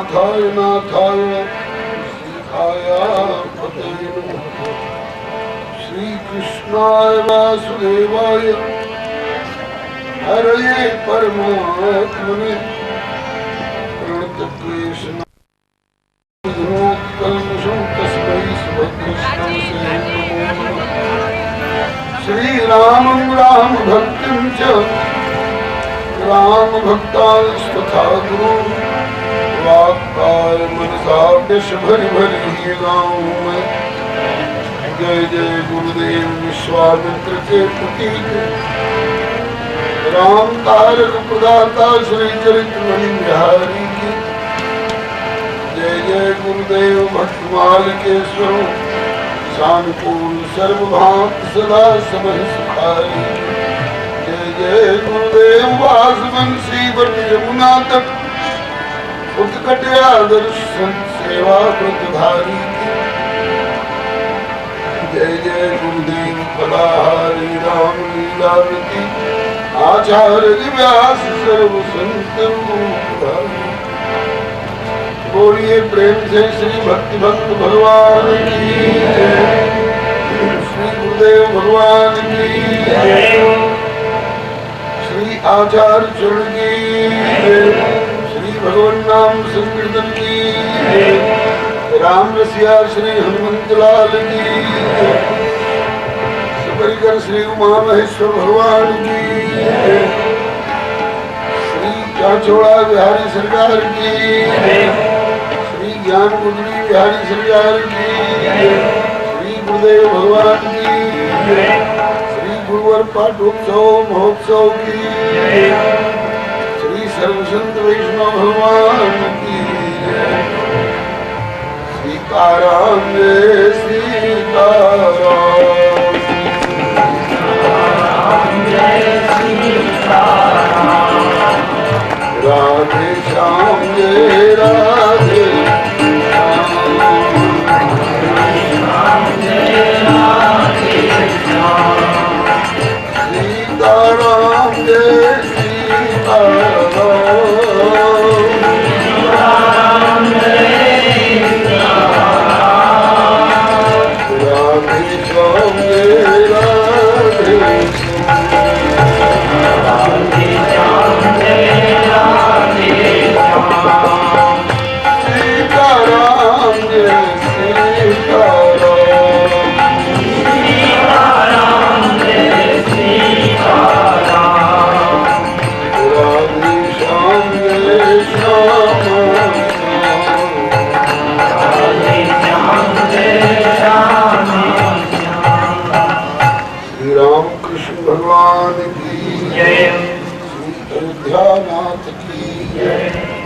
नाथाय नाथाय सीताय पते नमः। श्री कृष्णाय वासुदेवाय हरये परमात्मने प्रणतक्लेशनाशं तस्मै सुभद्रश्रवसे नमो नमः। श्रीरामं रामभक्तिं च रामभक्तांस्तथा गुरुं वाक्काय मनसा यश भरि भरि गाऊं मैं। जय जय गुरुदेव विश्वामित्र के प्रतीक राम तारक प्रदाता श्री चरित्रमणि बिहारी की। जय जय गुरुदेव भक्तमाल के स्वरूप शानुकूल सर्वभांत सदा समय सुखारी। जय जय गुरुदेव वासवंशी बट यमुना तट उत्कट आदर्श संत सेवा व्रतधारी की। जय जय गुरुदेव पदाहारी राम लीलावती आचार्य व्यास सर्व संत। बोलिए प्रेम से श्री भक्ति भक्त भगवान की जय। श्री गुरुदेव भगवान की जय। श्री आचार्य चरण की जय। श्री भगवान नाम संकीर्तन की जय। राम रसिया श्री हनुमंत लाल की सपरिकर श्री उमा महेश्वर भगवान की श्री चाचोड़ा बिहारी सरकार की श्री ज्ञान गुजरी बिहारी सरकार की श्री गुरुदेव भगवान की श्री गुरुवर पाठोत्सव महोत्सव की श्री सर्वसंत वैष्णव भगवान की। सीताराम जय सीताराम जय सीताराम। राधे श्याम जय राधे श्याम जय राधे श्याम। सीताराम जय सीताराम भगवान की जय। श्री अयोध्यानाथ की जय।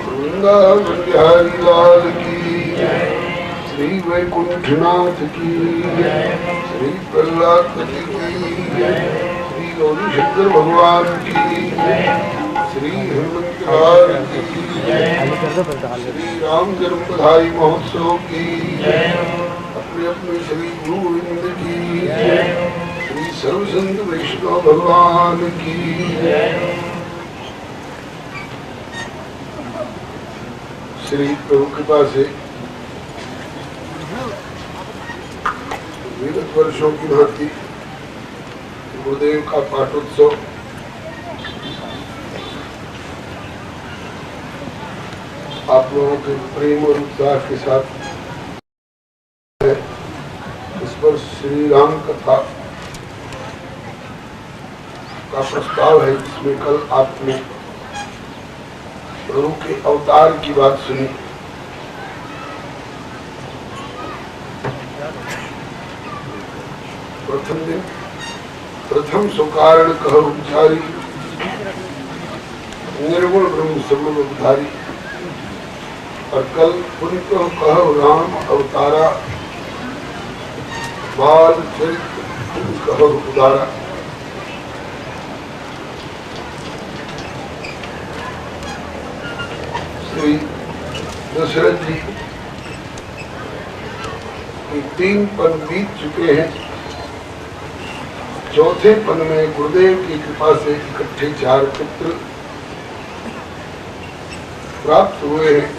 वृंदावन बिहारी लाल की जय। श्री वैकुंठनाथ की जय। श्री प्रहलाद पति की जय। श्री गौरी शंकर भगवान की जय। श्री हेमंत लाल की जय। श्री राम जन्म बधाई महोत्सव की जय। अपने अपने श्री गुरु गोविंद की जय। श्री सर्वसंत वैष्णव भगवान की जय। श्री प्रभु कृपा से विगत वर्षों की भांति गुरुदेव का पाठोत्सव आप लोगों के प्रेम और उत्साह के साथ है। इस पर श्री राम कथा का प्रस्ताव है, जिसमें कल आपने प्रभु के अवतार की बात सुनी। प्रथम दिन प्रथम सुकारण कह उपचारी निर्गुण ब्रह्म सर्वधारी। और कल पुनित कह राम अवतारा बाल चरित्र कह उदारा। श्री दशरथ जी के 3 पद बीत चुके हैं। चौथे पद में गुरुदेव की कृपा से इकट्ठे 4 पुत्र प्राप्त हुए हैं।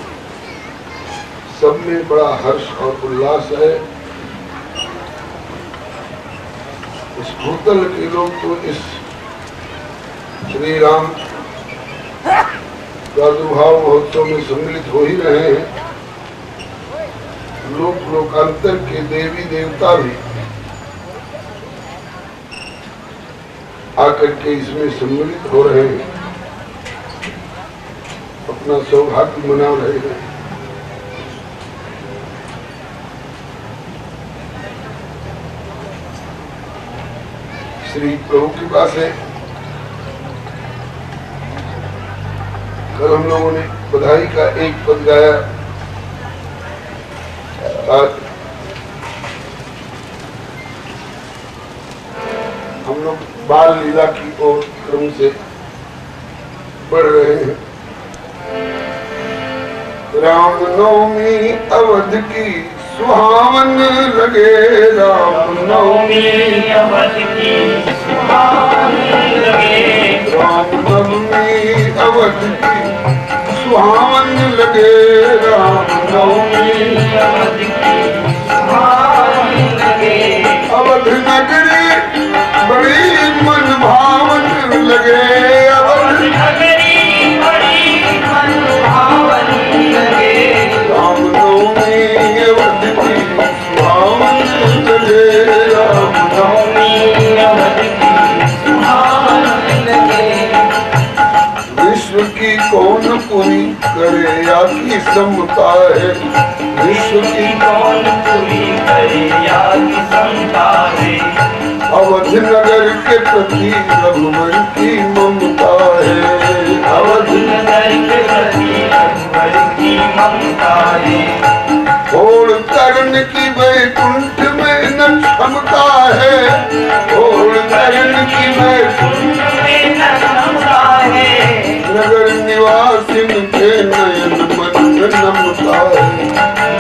सब में बड़ा हर्ष और उल्लास है। इस भूतल के लोग तो इस श्री राम प्रादुर्भाव महोत्सव में सम्मिलित हो ही रहे हैं। लोक लोकांतर के देवी देवता भी आकर के इसमें सम्मिलित हो रहे हैं, अपना सौभाग्य मना रहे हैं। श्री प्रभु के पास है। कल हम लोगों ने बधाई का एक पद गाया। आज हम लोग बाल लीला की ओर क्रम से बढ़ रहे हैं। रामनवमी अवध की सुहावन लगे, रामनवमी अवध की सुहावन लगे, रामनवमी अवध की सुहावन लगे, रामनवमी अवध की सुहावन लगे। अवध नगरी बड़ी मन भावन लगे, अवध नगरी बड़ी मन भावन लगे, रामनवमी अवध की सुहावन लगे, रामनवमी अवध की सुहावन लगे। विश्व की कौन पूरी करे या की समता है, विश्व की कौन पूरी करे या की समता है, अवध नगर के प्रति रघुवर की ममता है, अवध नगर के प्रति रघुवर की ममता है। होड़ तरण की वैकुंठ में न क्षमता है, होड़ तरण की वैकुंठ में न क्षमता है, नगर निवासी के नयन मन में नमता है,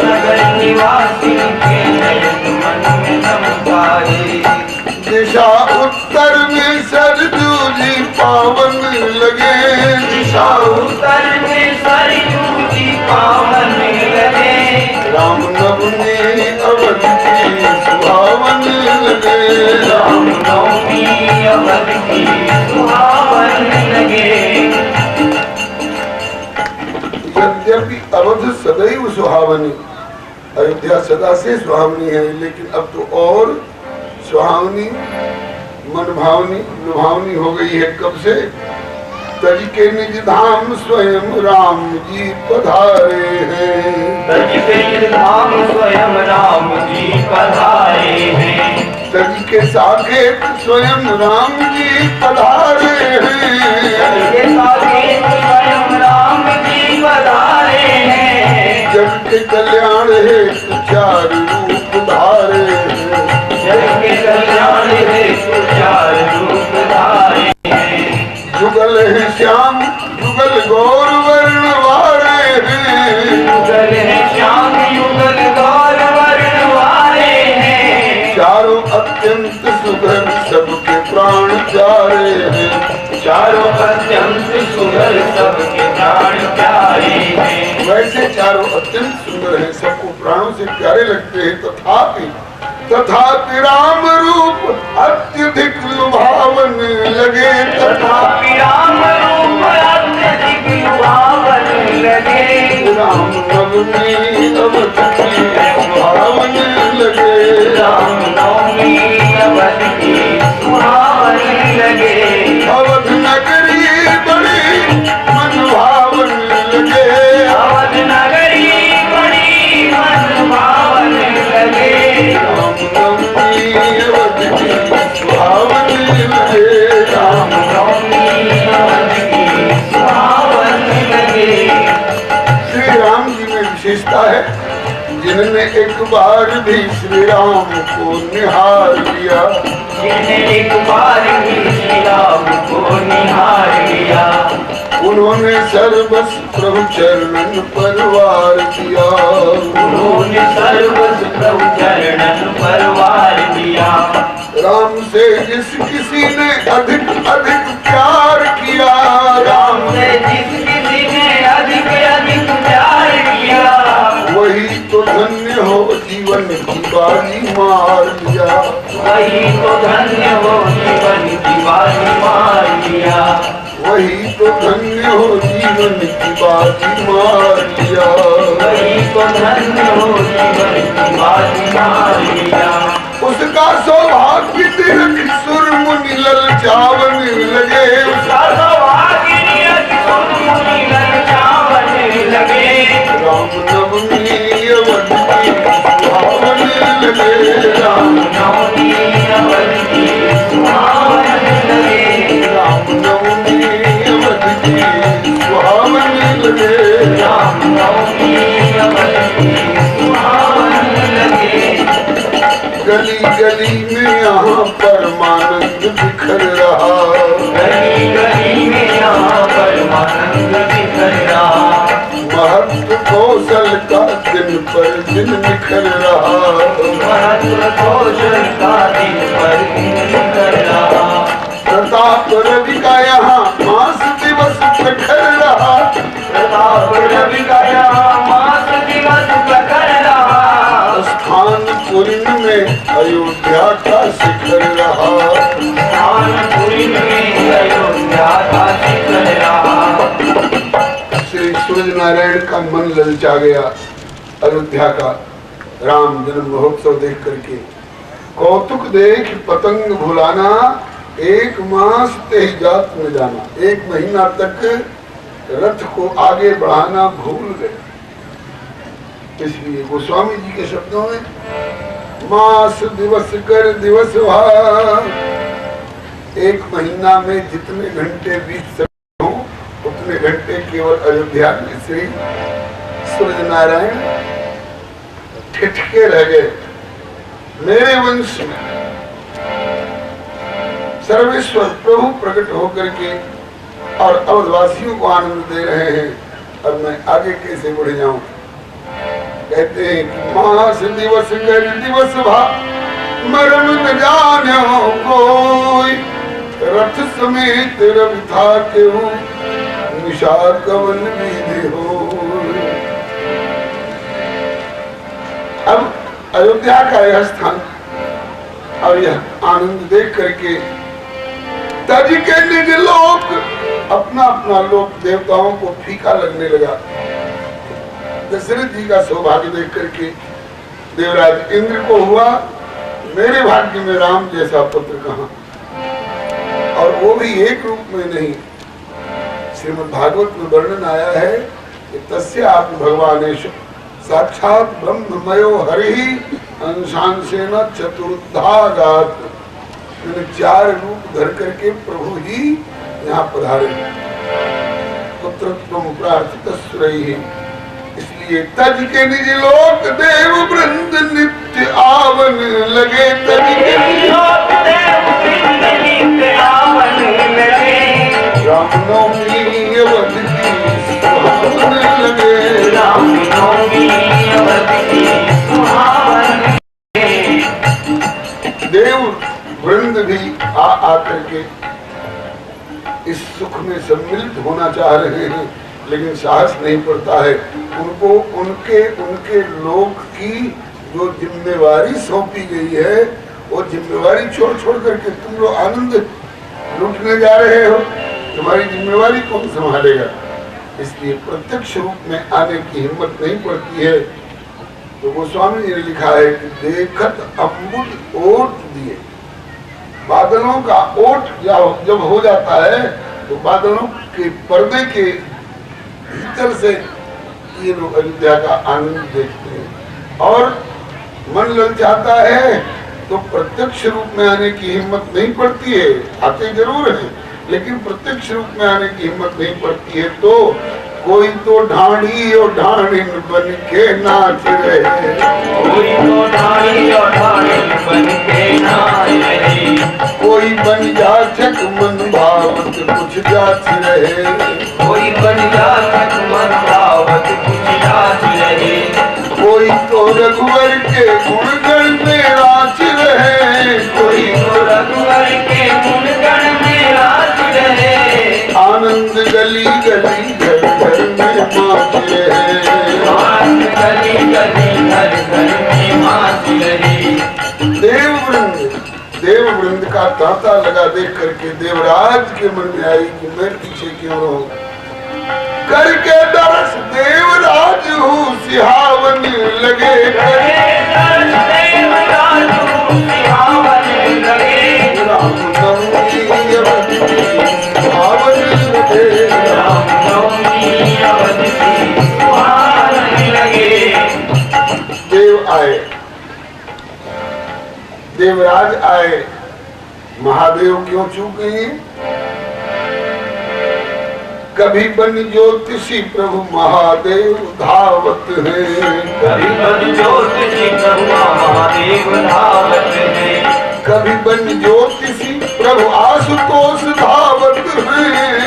नगर निवासी के नयन मन में नमता है। दिशा उत्तर में सरजू जी पावन लगे, दिशा उत्तर में सरयू जी पावन लगे, रामनवमी अवध की सुहावन लगे, रामनवमी अवध की सुहावन लगे। यद्यपि अवध सदैव सुहावनी, अयोध्या सदा से सुहावनी है, लेकिन अब तो और सुहावनी मनभावनी लुभावनी हो गई है। कब से? तज के निज धाम स्वयं राम जी पधारे हैं, तज के निज धाम स्वयं राम जी पधारे हैं, तज के साकेत स्वयं राम जी पधारे हैं, तज के साकेत स्वयं राम जी पधारे हैं। जग के कल्याण हेतु चार रूप धारे हैं, जग के कल्याण हेतु चार रूप धारे हैं। जुगल है श्याम जुगल गौर वर्ण वारे हैं, युगल है श्याम युगल गौर वर्ण वारे हैं। चारों अत्यंत सुघर सबके प्राण प्यारे हैं, चारों अत्यंत सुंदर सबके प्राण प्यारे हैं। वैसे चारों अत्यंत सुंदर हैं, सबको प्राणों से प्यारे लगते हैं। तथापि राम रूप अत्यधिक लुभावन लगे, तथापि राम रूप अत्यधिक लुभावन लगे, रामनवमी अवध की सुहावन लगे, रामनवमी अवध की सुहावन लगे। अवध नगरी बड़ी मन भावन लगे, अवध नगरी बड़ी मन भावन लगे, रामनवमी अवध की सुहावन लगे, रामनवमी अवध की सुहावन लगे। श्री राम जी में विशेषता है, जिन्होंने एक बार भी श्री राम को निहार लिया, जिन्हें एक बार भी श्री राम को निहार लिया, उन्होंने सर्वस प्रभु चरणन पर वार दिया, उन्होंने सर्वस प्रभु चरणन पर वार दिया। राम से जिस किसी ने अधिक अधिक प्यार किया, राम से जिस किसी ने अधिक अधिक प्यार किया, वही जीवन की बाजी मार लिया। वही तो धन्य हो जीवन की बाजी मार लिया। वही तो धन्य हो जीवन की बाजी मार लिया। वही तो धन्य हो जीवन की बाजी मार लिया। उसका सौभाग्य तीर्थ सुर मुनि ललचावन लगे। उसका सौभाग्य तीर्थ सुर मुनि ललचावन लगे। राम नवमी अवध की सुहावन लगे। राम नवमी अवध की सुहावन लगे। राम नवमी अवध की सुहावन लगे। राम नवमी अवध की सुहावन लगे। गली गली में यहाँ परमानंद बिखर रहा। गली गली में यहाँ परमानंद बिखर रहा। महत्व कौशल का दिन पर दिन निखर रहा। महत्व कौशल का दिन पर दिन निखर रहा। प्रताप रवि का यहाँ मास दिवस प्रखर रहा। प्रताप रवि का यहाँ मास दिवस प्रखर रहा। स्थान पुरीन में अयोध्या का शिखर रहा। स्थान पुरीन में अयोध्या का शिखर रहा। श्री सूर्य नारायण का मन ललचा गया अयोध्या का राम जन्म महोत्सव देख करके। कौतुक देख पतंग भुलाना, एक मास तेज जात में जाना। एक महीना तक रथ को आगे बढ़ाना भूल गए। इसलिए गोस्वामी जी के शब्दों में मास दिवस कर दिवस भार। एक महीना में जितने घंटे बीत सकते हो उतने घंटे केवल अयोध्या में श्री सूर्य नारायण ठिठके रह गए। मेरे वंश में सर्वेश्वर प्रभु प्रकट होकर के और अवधवासियों को आनंद दे रहे हैं और मैं आगे कैसे बढ़ जाऊं। कहते हैं कि मास दिवस कर दिवस भा मरम न जानो कोई। रथ समेत रवि था केहू निशा कवन विधि हो। अब अयोध्या का यह स्थान और यह आनंद देख करके तज के निज लोक अपना अपना लोक देवताओं को फीका लगने लगा। दशरथ जी का सौभाग्य देख करके देवराज इंद्र को हुआ मेरे भाग्य में राम जैसा पुत्र कहाँ, और वो भी एक रूप में नहीं। श्रीमद् भागवत में वर्णन आया है कि तस्य आत्म भगवानेश साक्षात ब्रह्ममयो हरि अंशांशेन चतुर्धागात। चार रूप धर करके प्रभु ही यहाँ पधारे। पुत्रत्वं प्रार्थित सुरैः। इसलिए तज के निज लोक देव वृंद नित्य आवन लगे। तज के निज लोक देव वृंद नित्य आवन लगे। रामनवमी अवध की सुहावन लगे। रामनवमी अवध की सुहावन लगे। देव वृंद भी आकर के इस सुख में सम्मिलित होना चाह रहे हैं, लेकिन साहस नहीं पड़ता है। उनको उनके उनके लोक की जो जिम्मेवारी सौंपी गई है वो जिम्मेवारी छोड़ छोड़ करके तुम लोग आनंद लूटने जा रहे हो। तुम्हारी जिम्मेवारी कौन संभालेगा। इसलिए प्रत्यक्ष रूप में आने की हिम्मत नहीं पड़ती है। तो गोस्वामी जी ने लिखा है कि देखत अम्बुद ओट दिए। बादलों का ओट जब हो जाता है तो बादलों के पर्दे के भीतर से ये लोग अयोध्या का आनंद देखते हैं। और मन ललचाता है तो प्रत्यक्ष रूप में आने की हिम्मत नहीं पड़ती है। आते जरूर हैं लेकिन प्रत्यक्ष रूप में आने की हिम्मत नहीं पड़ती है। तो कोई तो ढाणी और ढाणिन बन के नाच रहे। कोई तो ढाणी और ढाणिन बन के नाच रहे। कोई बन जाचक मन भावत कुछ जाच रहे। कोई बन जाचक मन भावत कुछ जाच रहे। कोई तो रघुवर के गुणगण में राच रहे। कोई तो रघुवर के गुणगण में राच रहे। आनंद गली गली घर घर में माच रहे। आनंद गली गली घर घर में माच का तांता लगा देख करके देवराज के मन में आई कि मैं पीछे क्यों रहूं। करके दरस देवराज हूँ सिहावन लगे, राम नवमी अवधि सुहावन लगे। देव आए, देवराज आए, महादेव क्यों चूक गए। कभी बन ज्योतिषी प्रभु महादेव धावत है, कभी बन ज्योतिषी प्रभु महादेव धावत है, कभी बन ज्योतिषी प्रभु आशुतोष धावत है,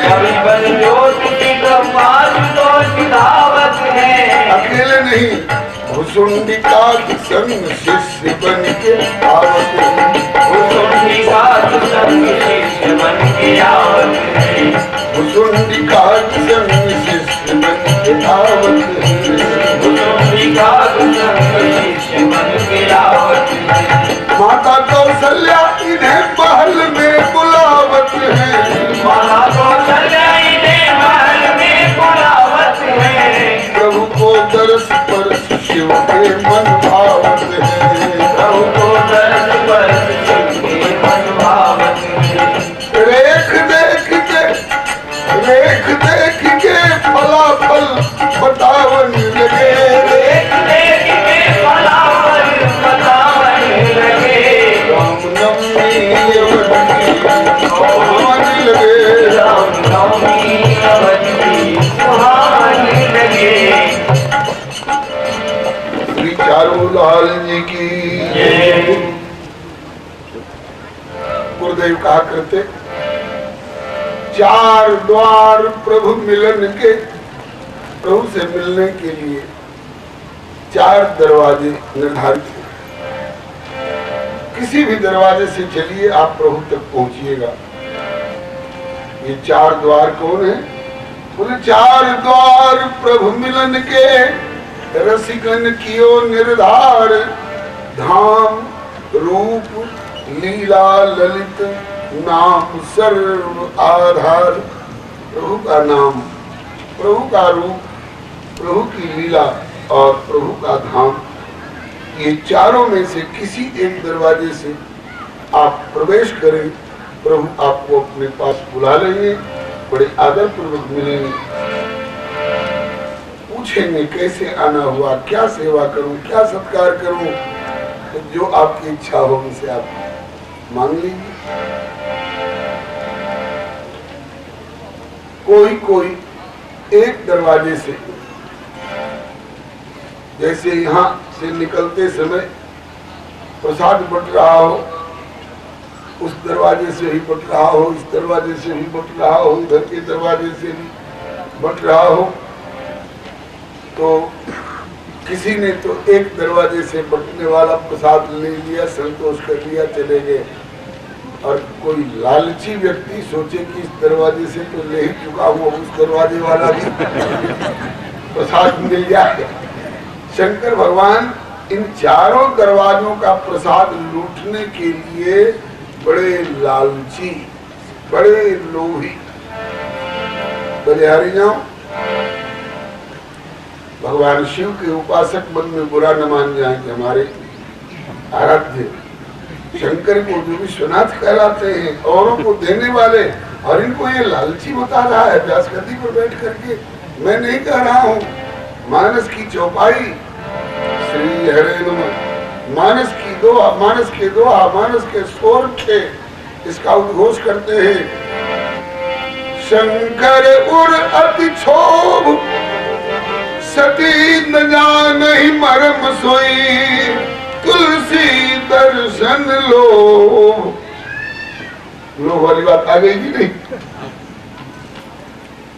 कभी बन ज्योतिषी प्रभु आशुतोष धावत है। अकेले नहीं भुसुंडिका संग शिष्य बन के आवत है, भुसुंडिका संग शिष्य बन के आवत है, भुसुंडिका संग शिष्य बन के आवत है, भुसुंडिका संग शिष्य बन के आवत है। माता कौशल्या इन्हें महल में बुलावत है, माता कौशल्या इन्हें महल में बुलावत है। प्रभु को दर्श पर शिव के मन भावत है, प्रभु को दर्श पर शिव के मन भावत है। रेख देख के फलाफल बतावन लगे, देख देख के फलाफल बतावन लगे। राम नवमी अवधि सुहावन लगे, राम नवमी अवधि सुहावन लगे। श्री चारू लाल जी की गुरुदेव कहा करते, चार द्वार प्रभु मिलन के, प्रभु से मिलने के लिए चार दरवाजे निर्धारित हैं। किसी भी दरवाजे से चलिए आप प्रभु तक पहुंचिएगा। ये चार द्वार कौन है? बोले चार द्वार प्रभु मिलन के, रसिकन कियो निर्धार, धाम रूप लीला ललित नाम सर्व आधार। प्रभु का नाम, प्रभु का रूप, प्रभु की लीला और प्रभु का धाम, ये चारों में से किसी एक दरवाजे से आप प्रवेश करें, प्रभु आपको अपने पास बुला लेंगे, बड़े आदर पूर्वक मिलेंगे, पूछेंगे कैसे आना हुआ, क्या सेवा करूं, क्या सत्कार करूं, तो जो आपकी इच्छा हो उनसे आप मांग लीजिए। कोई एक दरवाजे से, जैसे यहाँ से निकलते समय प्रसाद बट रहा हो, उस दरवाजे से ही बट रहा हो, इस दरवाजे से भी बट रहा हो, इधर के दरवाजे से भी बट रहा हो, तो किसी ने तो एक दरवाजे से बटने वाला प्रसाद ले लिया, संतोष कर लिया, चले गए। और कोई लालची व्यक्ति सोचे कि इस दरवाजे से तो ले ही चुका हूँ, उस दरवाजे वाला भी प्रसाद मिल जाए। शंकर भगवान इन चारों दरवाजों का प्रसाद लूटने के लिए बड़े लालची, बड़े लोभी। बलिहारी जाओ, भगवान शिव के उपासक मन में बुरा न मान जाए कि हमारे आराध्य शंकर को जो विश्वनाथ कहलाते हैं, औरों को देने वाले, और इनको ये लालची बता रहा है व्यास गद्दी पर बैठ करके। मैं नहीं कह रहा हूँ, मानस की चौपाई श्री हरे नमः, मानस के दोहा, मानस के स्वर के इसका उद्घोष करते हैं। शंकर उर अति क्षोभ, सती न जानहि मरम सोई, तुलसी दर्शन लो। लो वाली बात आ गई कि नहीं?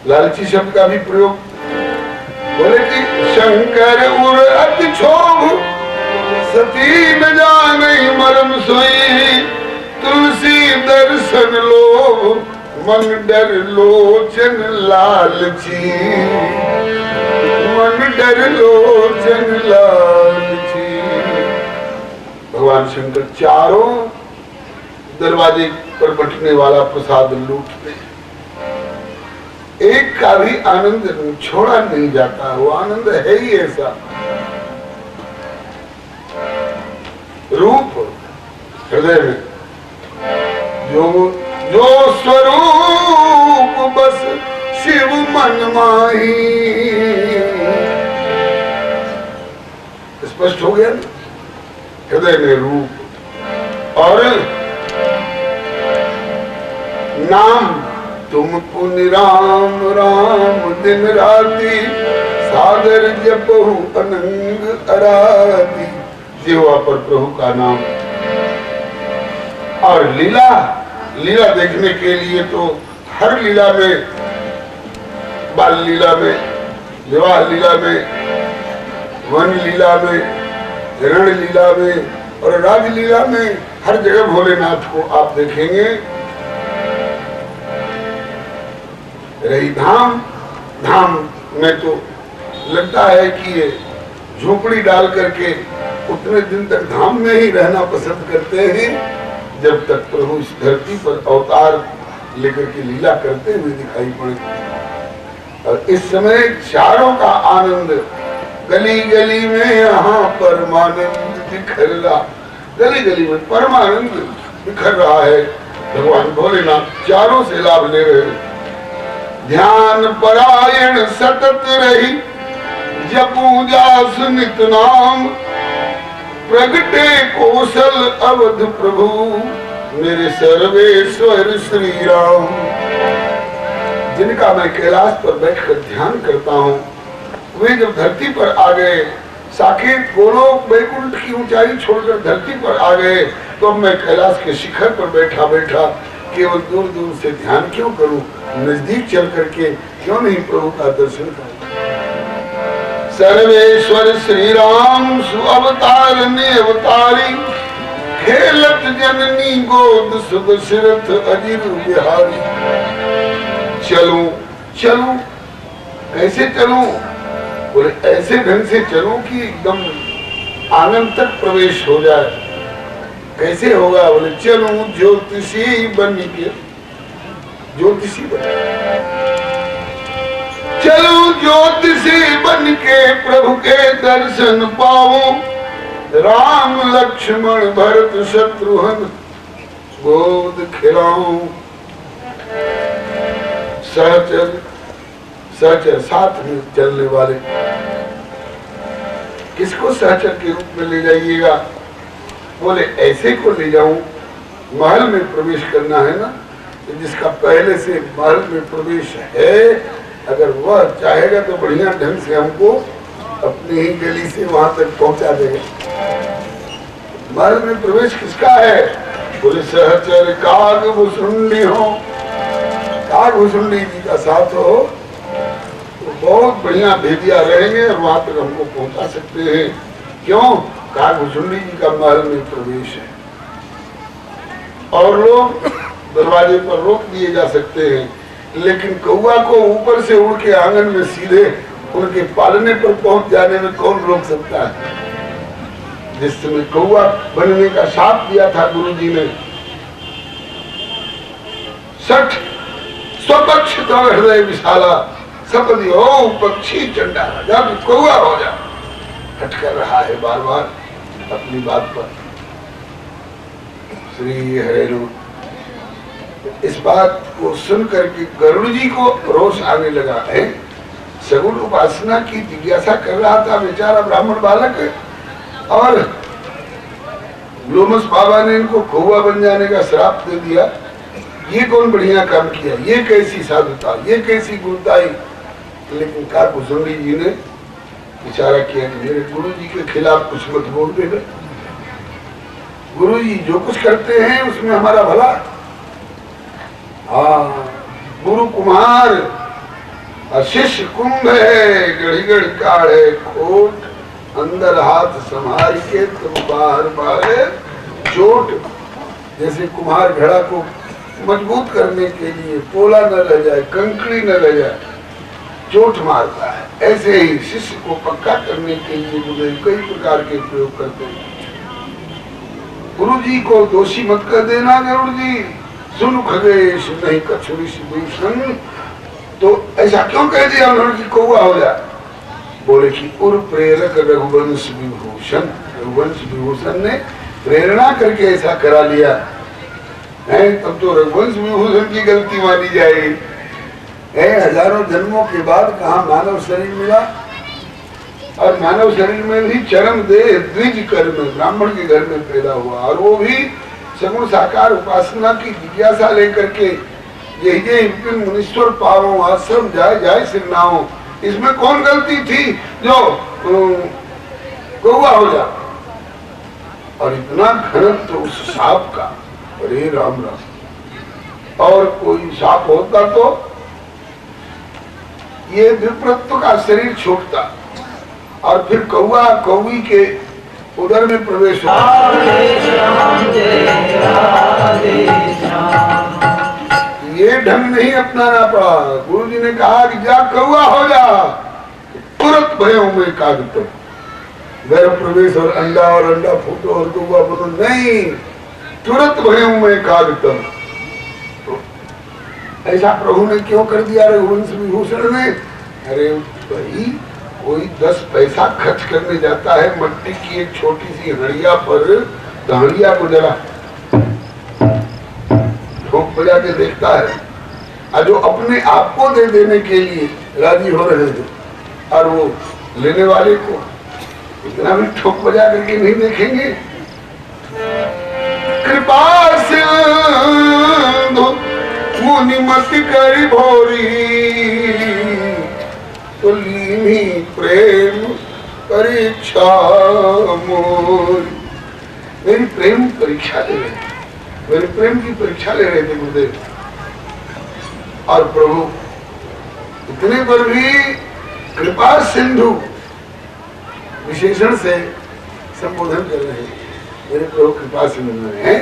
लालची शब्द का भी प्रयोग। बोले कि शंकर उर अति क्षोभ, सती न जानहि मरम सोई, तुलसी दर्शन लो, मन डर लोचन लालची, मन डर लोचन लालची। भगवान शंकर चारों दरवाजे पर बटने वाला प्रसाद लूटते। एक का भी आनंद छोड़ा नहीं जाता, वो आनंद है ही ऐसा। रूप हृदय में जो स्वरूप बस शिव मन माही। स्पष्ट हो गया ना? हृदय में रूप और नाम। तुम पुण्य राम राम दिन राति, सागर जपहु अनंग अराधि। जिह्वा पर प्रभु का नाम। और लीला, लीला देखने के लिए तो हर लीला में, बाल लीला में, विवाह लीला में, वन लीला में, रण लीला में और राज लीला में, हर जगह भोलेनाथ को आप देखेंगे। रही धाम, धाम में तो लगता है कि ये झोपड़ी डाल करके उतने दिन तक धाम में ही रहना पसंद करते हैं जब तक प्रभु इस धरती पर अवतार लेकर के लीला करते हुए दिखाई पड़े। और इस समय चारों का आनंद, गली गली में यहाँ परमानंद बिखर रहा, गली गली में परमानंद बिखर रहा है। भगवान भोलेनाथ चारों से लाभ ले रहे हैं। ध्यान परायण सतत रही, जपू जास नित नाम। प्रगटे कौशल अवध प्रभु, मेरे सर्वेश्वर श्री राम। जिनका मैं कैलाश पर बैठकर ध्यान करता हूँ, वे जब धरती पर आ गए, साकेत गोलोक वैकुंठ की ऊंचाई छोड़कर धरती पर आ गए, तो मैं कैलाश के शिखर पर बैठा बैठा केवल दूर दूर से ध्यान क्यों करूं, नजदीक चल करके क्यों नहीं प्रभु का दर्शन करूं। सर्वेश्वर श्री राम सुअवतार ने अवतारी, खेलत जननी गोद सुदशरथ अजिर बिहारी। चलूं चलूं, कैसे चलूं? बोले ऐसे ढंग से चलूं कि एकदम आनंद तक प्रवेश हो जाए। कैसे होगा? बोले चलूं ज्योतिषी बन के, ज्योतिषी बन, चलूं ज्योतिषी बन के प्रभु के दर्शन पाऊं। राम लक्ष्मण भरत शत्रुघ्न गोद खिलाऊं। सहचर, सहचर साथ में चलने वाले। किसको सहचर के रूप में ले जाइएगा? बोले ऐसे को ले जाऊं, महल में प्रवेश करना है ना, जिसका पहले से महल में प्रवेश है, अगर वह चाहेगा तो बढ़िया ढंग से हमको अपनी ही गली से वहां तक पहुंचा देगा। महल में प्रवेश किसका है? बोले सहचर काग भुसुंडी हो, काग भुसुंडी जी का साथ हो तो बहुत बढ़िया भेदिया रहेंगे और वहां तक हमको पहुंचा सकते हैं। क्यों? काग भुसुंडी जी का महल में प्रवेश है। और लोग दरवाजे पर रोक दिए जा सकते हैं, लेकिन कौआ को ऊपर से उड़ के आंगन में सीधे उनके पालने पर पहुंच जाने में कौन रोक सकता है? जिस समय कौआ बनने का शाप दिया था गुरु जी ने, सठ स्वपक्ष तो हृदय विशाला, सपदी हो पक्षी चंडा, जब कौआ हो जा, हटकर रहा है बार बार अपनी बात पर। श्री हरे। इस बात को सुनकर के गरुड़ जी को रोष आने लगा है। सगुण उपासना की जिज्ञासा कर रहा था बेचारा ब्राह्मण बालक, और लोमस बाबा ने इनको कौवा बन जाने का श्राप दे दिया। ये कौन बढ़िया काम किया, ये कैसी साधुता, ये कैसी गुरुताई। लेकिन काग भुसुंडी जी ने विचारा किया कि मेरे गुरु जी के खिलाफ कुछ मत बोल देना, गुरु जी जो कुछ करते हैं उसमें हमारा भला। हाँ, गुरु कुम्हार और शिष्य कुंभ है, गढ़ी गढ़ काढ़े खोट, अंदर हाथ संभाल के तुम बाहर मारे चोट। जैसे कुम्हार घड़ा को मजबूत करने के लिए पोला न रह जाए, कंकड़ी न रह जाए, चोट मारता है, ऐसे ही शिष्य को पक्का करने के लिए मुझे कई प्रकार के प्रयोग करते हैं। गुरु जी को दोषी मत कर देना गरुड़ जी। सुन खगेश नहीं कछु ऋषिभूषण, तो ऐसा क्यों कह दिया उन्होंने कि कौआ हो जाए? बोले कि उर प्रेरक रघुवंश विभूषण, रघुवंश विभूषण ने प्रेरणा करके ऐसा करा लिया है। तब तो रघुवंश विभूषण की गलती मानी जाएगी। हजारों जन्मों के बाद कहा मानव शरीर मिला, और मानव शरीर में भी चरम देह द्विज कर्म ब्राह्मण के घर में पैदा हुआ, और वो भी सगुण साकार उपासना की जिज्ञासा लेकर के यही विपिन मुनीश्वर पावो आश्रम जाए जाए सिरनाओ। इसमें कौन गलती थी जो कौआ हो जा? और इतना घनत्व तो उस सांप का, अरे राम राम। और कोई सांप होता तो ये विप्रत्व का शरीर छूटता, और फिर कौआ कौवी के उदर में प्रवेश हुआ। ये ढंग नहीं अपनाना पड़ा। गुरु जी ने कहा कि जा कौआ हो जा, तुरंत भयो में कागत घर प्रवेश और अंडा फूटो और कौआ बोलो नहीं, तुरंत भयो में कागत। तो ऐसा प्रभु ने क्यों कर दिया रघुवंश विभूषण ने? अरे भाई, कोई 10 पैसा खर्च करने जाता है मट्टी की एक छोटी सी हड़िया पर, तो हड़िया को जरा ठोक बजा के देखता है, और जो अपने आप को दे देने के लिए राजी हो रहे थे, और वो लेने वाले को इतना भी ठोक बजा करके नहीं देखेंगे। कृपा सिंधु मुनि मति करी भोरी, तो लीनी प्रेम परीक्षा मोरी। मेरी प्रेम परीक्षा ले रहे, मेरे प्रेम की परीक्षा ले रहे थे गुरुदेव। और प्रभु इतने पर भी कृपा सिंधु विशेषण से संबोधन कर रहे हैं। मेरे प्रभु कृपा सिंधु है,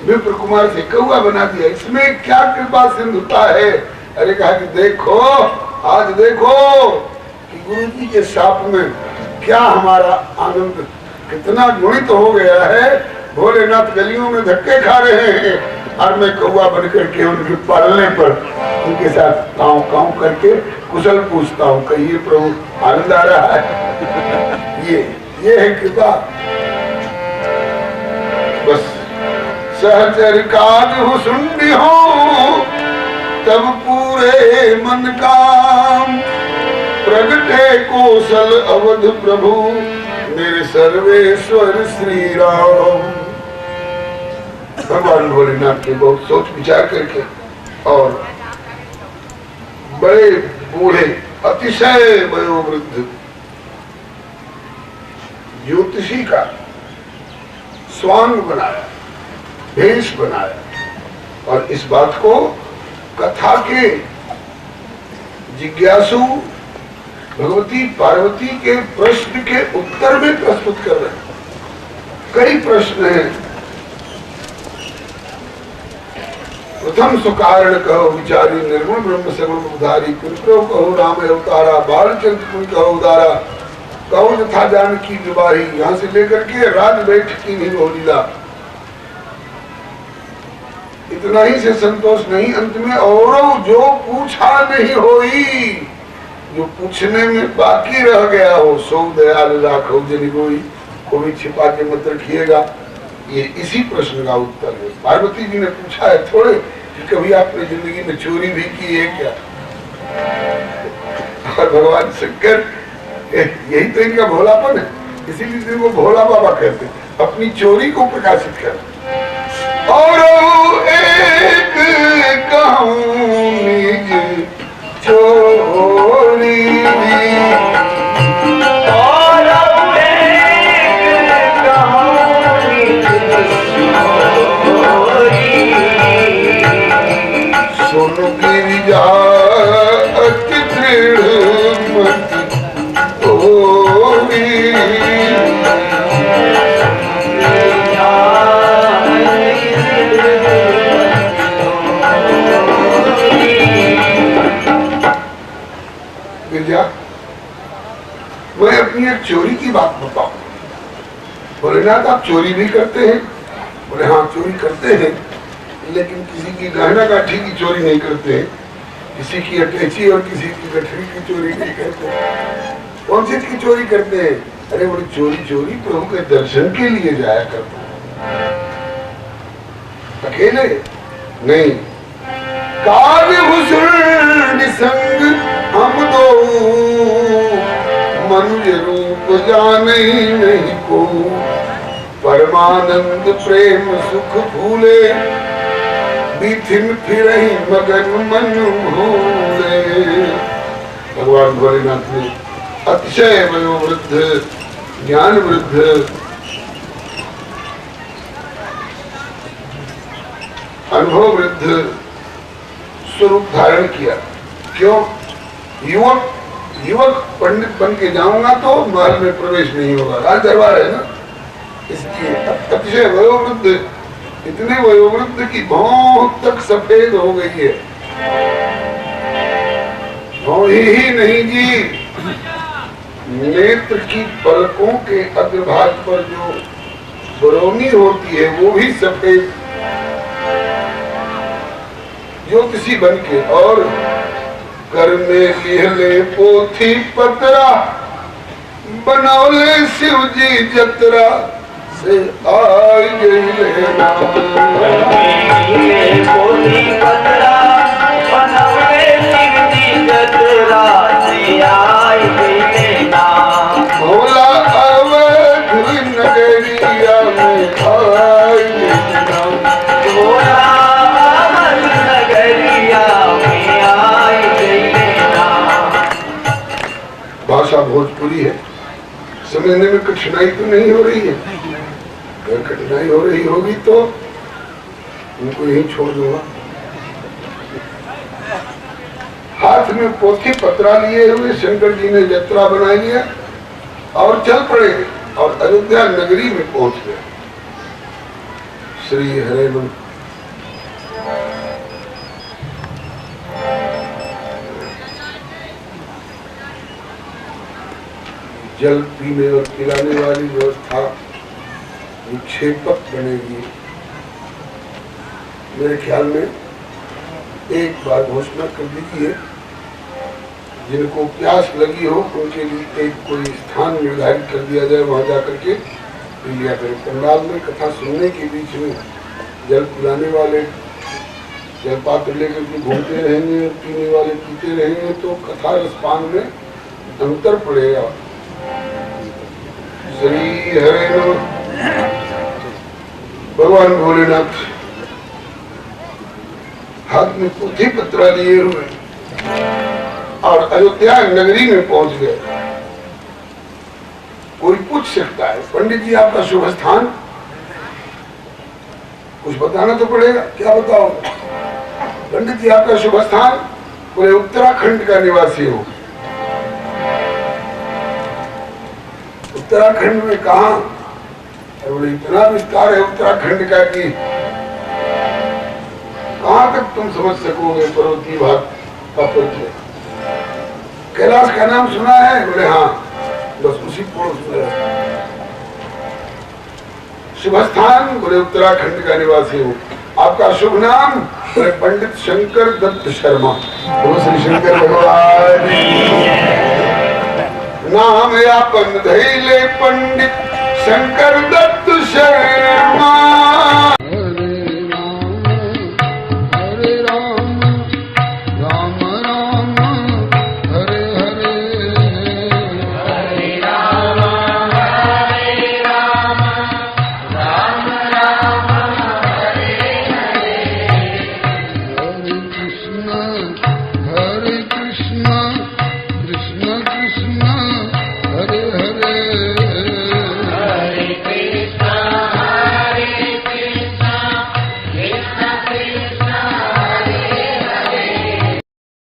विप्र कुमार से कौआ बना दिया, इसमें क्या कृपा सिंधुता है? अरे कहा कि देखो, आज देखो कि गुरु जी के शाप में क्या हमारा आनंद कितना गुणित हो गया है। भोलेनाथ गलियों में धक्के खा रहे हैं, और मैं कौआ बनकर के उनके पालने पर उनके साथ काँव काँव करके कुशल पूछता हूँ। कहिए प्रभु, आनंद आ रहा है? ये है कृपा। बस सहचर काज हो सुंडी हो, तब पूरे मन काम, प्रगटे कौशल अवध प्रभु, मेरे सर्वेश्वर श्री राम। भगवान भोलेनाथ ने बहुत सोच विचार करके, और बड़े बूढ़े अतिशय वयोवृद्ध ज्योतिषी का स्वांग बनाया, भेष बनाया, और इस बात को कथा के जिज्ञासु भगवती पार्वती के प्रश्न के उत्तर में प्रस्तुत कर रहे हैं। कई प्रश्न हैं। प्रथम सुकारण कहो विचारी, निर्गुण ब्रह्म सगुण उधारी, कुंत्रो कहो राम अवतारा, बालचंद्र कुल कहो उदारा, कहो यथा जानकी विवाही। यहाँ से लेकर के राज बैठकी नहीं हो लीला। इतना ही से संतोष नहीं, अंत में और जो पूछा नहीं होई, जो पूछने में बाकी रह गया हो, सो दयाल राखो जन कोई, को भी छिपा के मत रखिएगा। ये इसी प्रश्न का उत्तर है। पार्वती जी ने पूछा है थोड़े कि कभी आपने जिंदगी में चोरी भी की है क्या? और भगवान शंकर, यही तो इनका भोलापन है, इसीलिए इनको भोला बाबा कहते हैं, अपनी चोरी को प्रकाशित कर। और एक कहूं निज चोरी, सुन गिरिजा अति दृढ़ मति होरी। गिरिजा, मैं अपनी एक चोरी की बात बताऊं। भोलेनाथ, आप चोरी भी करते हैं बोले हाँ चोरी करते हैं, लेकिन किसी की गहना गाठी की चोरी नहीं करते, किसी की अटैची और किसी की गठरी की चोरी नहीं करते। कौन सी की चोरी करते हैं? अरे बोले चोरी प्रभु के दर्शन के लिए जाया करते हैं, अकेले नहीं। काव्य हुस्न संग हम दो, मनुज रूप जाने नहीं को, परमानंद प्रेम सुख भूले, बिथिन फिर मगन मन भूले। भगवान भोलेनाथ ने अतिशय वयोवृद्ध, ज्ञान वृद्ध, अनुभव वृद्ध स्वरूप धारण किया। क्यों? युवक पंडित बन के जाऊंगा तो महल में प्रवेश नहीं होगा, राज दरबार है ना, इसलिए अतिशय वयोवृद्ध, इतने वयोवृद्ध की भौं तक सफेद हो गई है। भौं ही नहीं जी, नेत्र की पलकों के अग्रभाग पर जो बरौनी होती है वो भी सफेद, ज्योतिषी बन के। और कर में लिहले पोथी पतरा, बनौले शिव जी जतरा से आई गई लेना। पोथी पतरा, बनौले शिव जी जतरा से आई गई लेना। भोला अवध नगरिया में आई गई लेना। भोला अवध नगरिया में आई गई लेना। भाषा भोजपुरी है, समझने में कठिनाई तो नहीं हो रही है? अगर कठिनाई हो रही होगी तो उनको यही छोड़ दूंगा। हाथ में पोथी पत्रा लिए हुए शंकर जी ने यात्रा बना लिया और चल पड़े और अयोध्या नगरी में पहुंच गए। श्री हरे नमः। जल पीने और पिलाने वाली व्यवस्था विक्षेपक बनेगी। मेरे ख्याल में एक बार घोषणा कर दीजिए, जिनको प्यास लगी हो उनके लिए एक कोई स्थान निर्धारित कर दिया जाए, वहां जाकर के पी लिया करें। पंडाल में कथा सुनने के बीच में जल पिलाने वाले जल पात्र लेकर के घूमते रहेंगे, पीने वाले पीते रहेंगे तो कथा रसपान में अंतर पड़ेगा। श्री हरे नमः। भगवान भोलेनाथ हाथ में पोथी पत्रा लिए हुए और अयोध्या नगरी में पहुंच गए। कोई पूछ सकता है, पंडित जी आपका शुभ स्थान कुछ बताना तो पड़ेगा, क्या बताओ? पंडित जी आपका शुभ स्थान? बोले उत्तराखंड का निवासी हो। उत्तराखंड में कहा? बोले इतना विस्तार है उत्तराखंड का कि कहां तक तुम समझ सकोगे पर्वतीय भाग का परिचय। कैलाश का नाम सुना है? बोले हाँ, बस उसी पड़ोस में। शुभ स्थान? बोले उत्तराखंड का निवासी हूँ। आपका शुभ नाम? बोले पंडित शंकर दत्त शर्मा। बोलो श्री शंकर भगवान। नाम यापन धैले पंडित शंकर दत्त शर्मा। Krishna Krishna